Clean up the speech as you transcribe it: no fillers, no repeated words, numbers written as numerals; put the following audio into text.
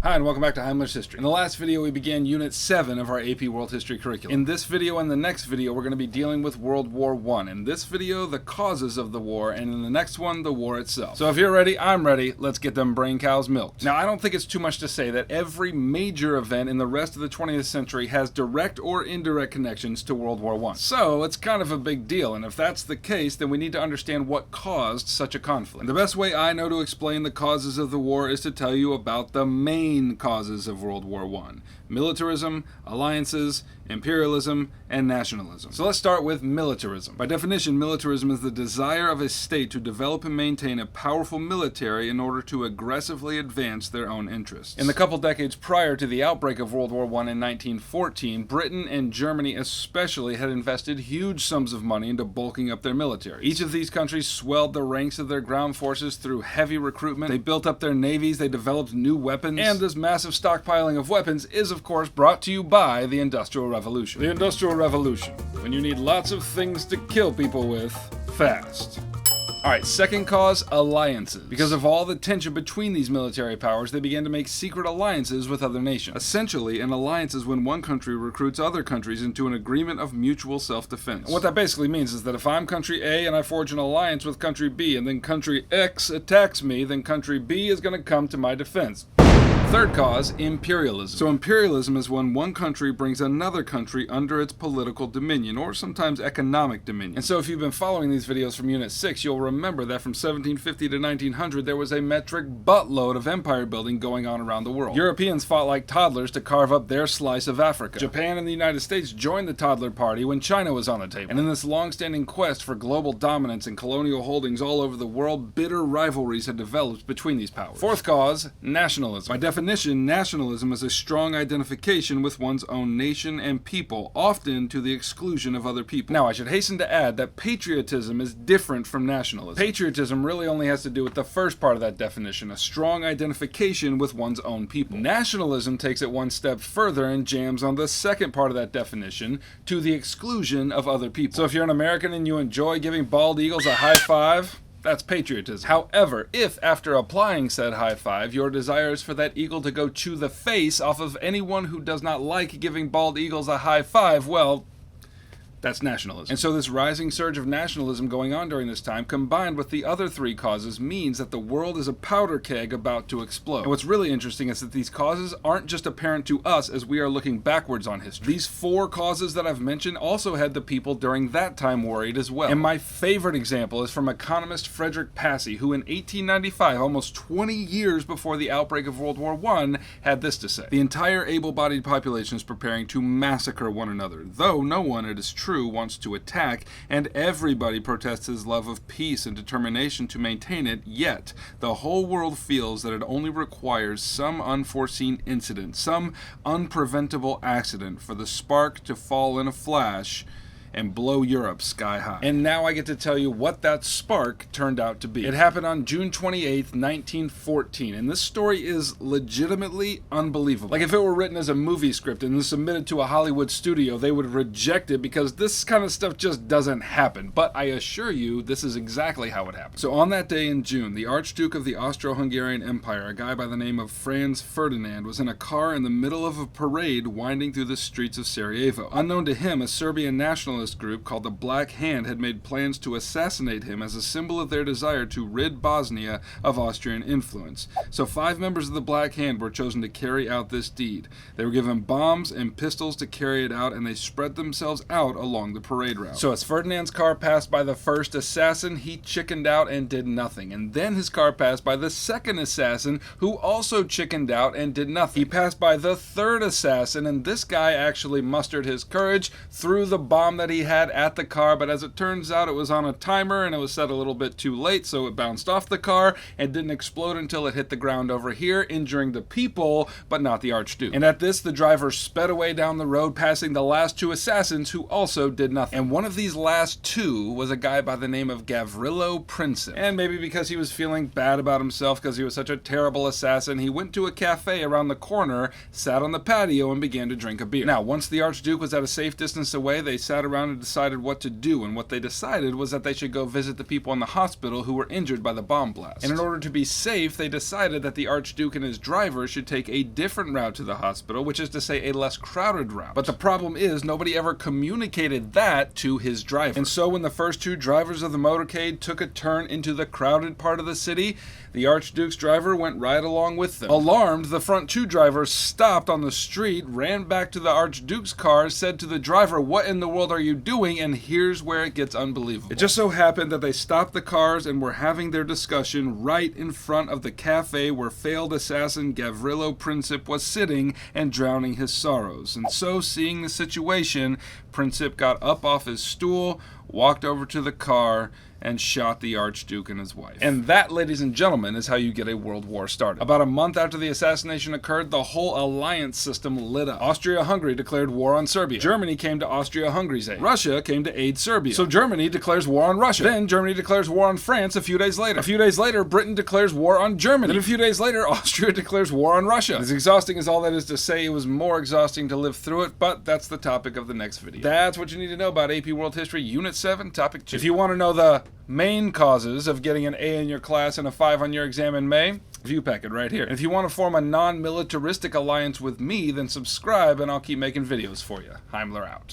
Hi, and welcome back to Heimler's History. In the last video, we began Unit 7 of our AP World History curriculum. In this video and the next video, we're going to be dealing with World War I. In this video, the causes of the war, and in the next one, the war itself. So if you're ready, I'm ready. Let's get them brain cows milked. Now, I don't think it's too much to say that every major event in the rest of the 20th century has direct or indirect connections to World War I. So it's kind of a big deal, and if that's the case, then we need to understand what caused such a conflict. And the best way I know to explain the causes of the war is to tell you about the main causes of World War I: militarism, alliances, imperialism, and nationalism. So let's start with militarism. By definition, militarism is the desire of a state to develop and maintain a powerful military in order to aggressively advance their own interests. In the couple decades prior to the outbreak of World War I in 1914, Britain and Germany especially had invested huge sums of money into bulking up their military. Each of these countries swelled the ranks of their ground forces through heavy recruitment, they built up their navies, they developed new weapons, and this massive stockpiling of weapons is of course brought to you by the Industrial Revolution. The Industrial Revolution, when you need lots of things to kill people with fast. Alright, second cause, alliances. Because of all the tension between these military powers, they began to make secret alliances with other nations. Essentially, an alliance is when one country recruits other countries into an agreement of mutual self-defense. And what that basically means is that if I'm country A and I forge an alliance with country B, and then country X attacks me, then country B is going to come to my defense. Third cause, imperialism. So imperialism is when one country brings another country under its political dominion, or sometimes economic dominion. And so if you've been following these videos from Unit 6, you'll remember that from 1750 to 1900, there was a metric buttload of empire building going on around the world. Europeans fought like toddlers to carve up their slice of Africa. Japan and the United States joined the toddler party when China was on the table. And in this long-standing quest for global dominance and colonial holdings all over the world, bitter rivalries had developed between these powers. Fourth cause, nationalism. By definition, nationalism is a strong identification with one's own nation and people, often to the exclusion of other people. Now, I should hasten to add that patriotism is different from nationalism. Patriotism really only has to do with the first part of that definition, a strong identification with one's own people. Nationalism takes it one step further and jams on the second part of that definition, to the exclusion of other people. So if you're an American and you enjoy giving bald eagles a high five, that's patriotism. However, if after applying said high five, your desire is for that eagle to go chew the face off of anyone who does not like giving bald eagles a high five, well, that's nationalism. And so this rising surge of nationalism going on during this time, combined with the other three causes, means that the world is a powder keg about to explode. And what's really interesting is that these causes aren't just apparent to us as we are looking backwards on history. These four causes that I've mentioned also had the people during that time worried as well. And my favorite example is from economist Frederick Passy, who in 1895, almost 20 years before the outbreak of World War I, had this to say: "The entire able-bodied population is preparing to massacre one another, though no one, it is true, wants to attack, and everybody protests his love of peace and determination to maintain it, yet the whole world feels that it only requires some unforeseen incident, some unpreventable accident, for the spark to fall in a flash and blow Europe sky high." And now I get to tell you what that spark turned out to be. It happened on June 28th, 1914, and this story is legitimately unbelievable. Like if it were written as a movie script and submitted to a Hollywood studio, they would reject it because this kind of stuff just doesn't happen. But I assure you, this is exactly how it happened. So on that day in June, the Archduke of the Austro-Hungarian Empire, a guy by the name of Franz Ferdinand, was in a car in the middle of a parade winding through the streets of Sarajevo. Unknown to him, a Serbian nationalist group called the Black Hand had made plans to assassinate him as a symbol of their desire to rid Bosnia of Austrian influence. So 5 members of the Black Hand were chosen to carry out this deed. They were given bombs and pistols to carry it out, and they spread themselves out along the parade route. So as Ferdinand's car passed by the first assassin, he chickened out and did nothing. And then his car passed by the second assassin, who also chickened out and did nothing. He passed by the third assassin, and this guy actually mustered his courage, threw the bomb that he had at the car, but as it turns out, it was on a timer and it was set a little bit too late, so it bounced off the car and didn't explode until it hit the ground over here, injuring the people, but not the Archduke. And at this, the driver sped away down the road, passing the last 2 assassins who also did nothing. And one of these last 2 was a guy by the name of Gavrilo Princip. And maybe because he was feeling bad about himself because he was such a terrible assassin, he went to a cafe around the corner, sat on the patio, and began to drink a beer. Now, once the Archduke was at a safe distance away, they sat around around and decided what to do, and what they decided was that they should go visit the people in the hospital who were injured by the bomb blast. And in order to be safe, they decided that the Archduke and his driver should take a different route to the hospital, which is to say a less crowded route. But the problem is, nobody ever communicated that to his driver. And so when the first two drivers of the motorcade took a turn into the crowded part of the city, the Archduke's driver went right along with them. Alarmed, the front two drivers stopped on the street, ran back to the Archduke's car, said to the driver, "What in the world are you doing?" And here's where it gets unbelievable. It just so happened that they stopped the cars and were having their discussion right in front of the cafe where failed assassin Gavrilo Princip was sitting and drowning his sorrows. And so, seeing the situation, Princip got up off his stool, walked over to the car, and shot the Archduke and his wife. And that, ladies and gentlemen, is how you get a world war started. About a month after the assassination occurred, the whole alliance system lit up. Austria-Hungary declared war on Serbia. Germany came to Austria-Hungary's aid. Russia came to aid Serbia. So Germany declares war on Russia. Then Germany declares war on France a few days later. A few days later, Britain declares war on Germany. Then a few days later, Austria declares war on Russia. As exhausting as all that is to say, it was more exhausting to live through it, but that's the topic of the next video. That's what you need to know about AP World History, Unit 7, Topic 2. If you want to know the main causes of getting an A in your class and a 5 on your exam in May, view packet right here. And if you want to form a non-militaristic alliance with me, then subscribe and I'll keep making videos for you. Heimler out.